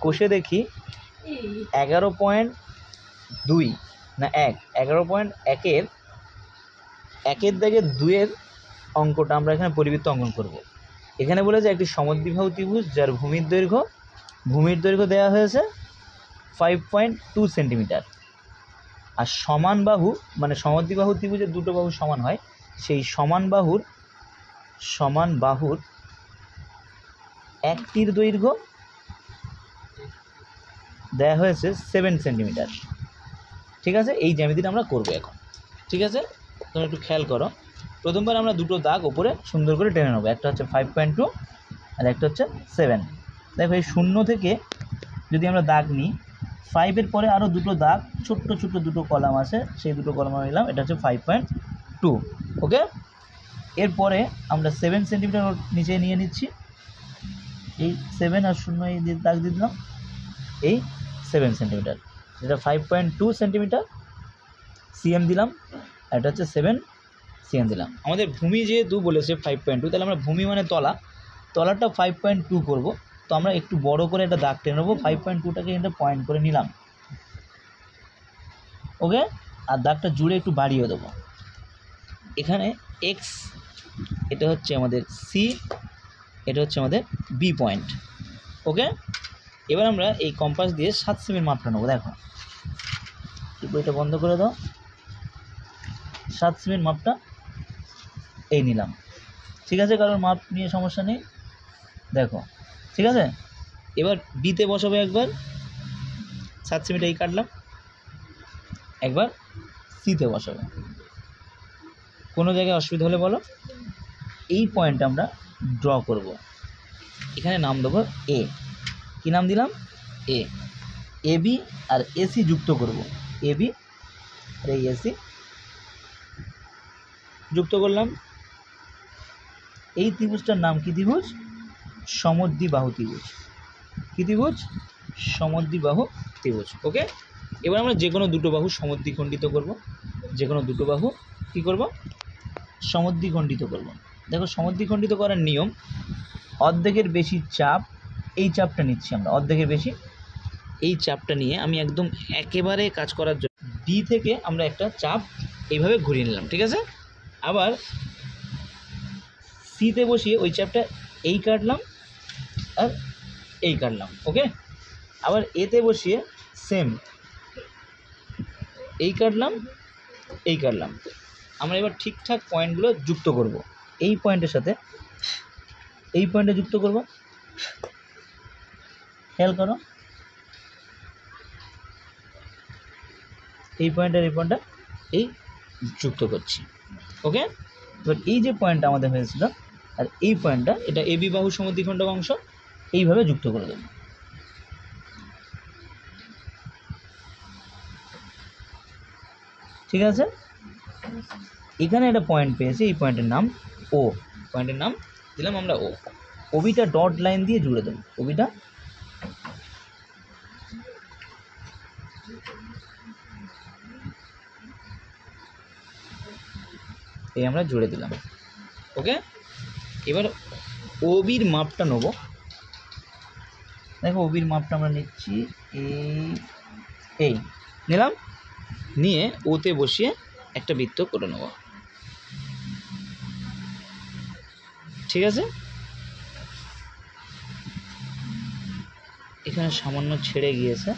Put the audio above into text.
কষে দেখি 11.2 না 11.1 একের দাগে 2-এর অঙ্কটা আমরা এখানে পরিবৃত্ত অঙ্কন করব। এখানে বলেছে একটি সমদ্বিবাহু ত্রিভুজ যার ভূমির দৈর্ঘ্য দেওয়া হয়েছে 5.2 সেন্টিমিটার, আর সমান বাহু মানে সমদ্বিবাহু ত্রিভুজের দুটো বাহু সমান হয়, সেই সমান বাহুর একটির দৈর্ঘ্য দেওয়া হয়েছে 7 সেন্টিমিটার। ঠিক আছে, এই জ্যামিতিটা আমরা করবো এখন। ঠিক আছে, তোমরা একটু খেয়াল করো। প্রথমবার আমরা দুটো দাগ ওপরে সুন্দর করে টেনে নেবো, একটা হচ্ছে 5.2 আর একটা হচ্ছে 7। দেখো এই 0 থেকে যদি আমরা দাগ নিই, 5-এর পরে আরও দুটো দাগ ছোট্ট ছোট্ট দুটো কলাম আছে, সেই দুটো কলাম নিলাম, এটা হচ্ছে 5.2। ওকে, এরপরে আমরা 7 সেন্টিমিটার নিচে নিয়ে নিচ্ছি, এই 7 আর 0 এই দাগ দিয়ে দিলাম, এই 7 সেন্টিমিটার, যেটা 5.2 সেন্টিমিটার সিএম দিলাম, এটা হচ্ছে 7 সিএম দিলাম। আমাদের ভূমি যেহেতু বলেছে 5.2, তাহলে আমরা ভূমি মানে তলাটা 5.2 করব। তো আমরা একটু বড় করে একটা দাগ টেনে নেবো, 5.2টাকে এটা পয়েন্ট করে নিলাম। ওকে, আর দাগটা জুড়ে একটু বাড়িয়ে দেবো। এখানে এক্স, এটা হচ্ছে আমাদের সি, এটা হচ্ছে আমাদের বি পয়েন্ট। ওকে, এবার আমরা এই কম্পাস দিয়ে 7 সেমির মাপটা নেবো। দেখো বইটা বন্ধ করে দাও, 7 সেমির মাপটা এই নিলাম। ঠিক আছে, কারোর মাপ নিয়ে সমস্যা নেই। দেখো ঠিক আছে, এবার বিতে বসাবো, একবার 7 সেমিটা এই কাটলাম, একবার সিতে বসাবো। কোনো জায়গায় অসুবিধা হলে বলো। এই পয়েন্ট আমরা ড্র করব, এখানে নাম দেবো এ। কি নাম দিলাম? এ। এবি আর এসি যুক্ত করব, এবি আর এই এসি যুক্ত করলাম। এই ত্রিভুজটার নাম কি ত্রিভুজ? সমদ্বিবাহু ত্রিভুজ। কি ত্রিভুজ? সমদ্বিবাহু ত্রিভুজ। ওকে, এবার আমরা যে কোনো দুটো বাহু সমদ্বিখণ্ডিত করব, যে কোনো দুটো বাহু কী করব? সমদ্বিখণ্ডিত করব। দেখো সমদ্বিখণ্ডিত করার নিয়ম, অর্ধেকের বেশি চাপ, এই চাপটা নিচ্ছি আমরা, অর্ধেকের বেশি এই চাপটা নিয়ে আমি একদম একেবারে কাজ করার জন্য ডি থেকে আমরা একটা চাপ এইভাবে ঘুরিয়ে নিলাম। ঠিক আছে, আবার সিতে বসিয়ে ওই চাপটা এই কাটলাম আর এই কাটলাম। ওকে, আবার এতে বসিয়ে সেম এই কাটলাম এই কাটলাম। আমরা এবার ঠিকঠাক পয়েন্টগুলো যুক্ত করব, এই পয়েন্টের সাথে এই পয়েন্টে যুক্ত করব। খেয়াল করো, এই পয়েন্টের এই পয়েন্টটা এই যুক্ত করছি। ওকে, এবার এই যে পয়েন্টটা আমাদের হয়েছিল আর এই পয়েন্টটা, এটা এবি বাহু সমদ্বিখণ্ডক অংশ, এইভাবে যুক্ত করে দেব। ঠিক আছে, এখানে একটা পয়েন্ট পেয়েছি, এই পয়েন্টের নাম ও, পয়েন্টের নাম দিলাম আমরা ও। ওবিটা ডট লাইন দিয়ে জুড়ে দেব, ওবিটা এই আমরা জুড়ে দিলাম। ওকে, এবার ওবির মাপটা নেব। দেখো ওবির মাপটা আমরা নিচ্ছি, এই নিলাম, নিয়ে ওতে বসিয়ে একটা বৃত্ত করে নেব। ঠিক আছে, এখানে সামান্য ছেড়ে গিয়েছে,